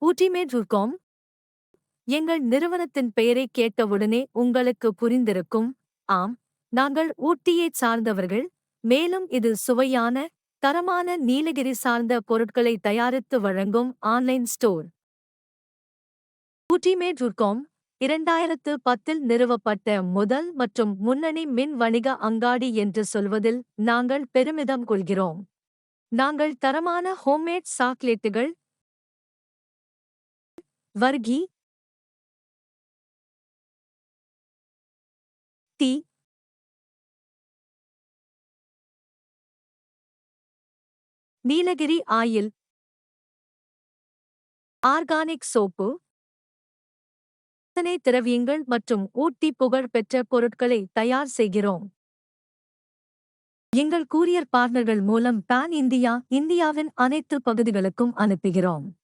ஊட்டிமேட்.com. எங்கள் நிறுவனத்தின் பெயரைக் கேட்டவுடனே உங்களுக்கு புரிந்திருக்கும். ஆம், நாங்கள் ஊட்டியைச் சார்ந்தவர்கள், மேலும் இது சுவையான, தரமான நீலகிரி சார்ந்த பொருட்களை தயாரித்து வழங்கும் ஆன்லைன் ஸ்டோர். ஊட்டிமேட்.com 2010இல் நிறுவப்பட்ட முதல் மற்றும் முன்னணி மின் வணிக அங்காடி என்று சொல்வதில் நாங்கள் பெருமிதம் கொள்கிறோம். நாங்கள் தரமான ஹோம்மேட் சாக்லேட்டுகள், varkey, tea, Nilgiri oil, organic soap, வாசனை திரவியங்கள் மற்றும் ஊட்டி புகழ் பெற்ற பொருட்களை தயார் செய்கிறோம். எங்கள் கூரியர் பார்ட்னர்கள் மூலம் பான் இந்தியாவின் அனைத்து பகுதிகளுக்கும் அனுப்புகிறோம்.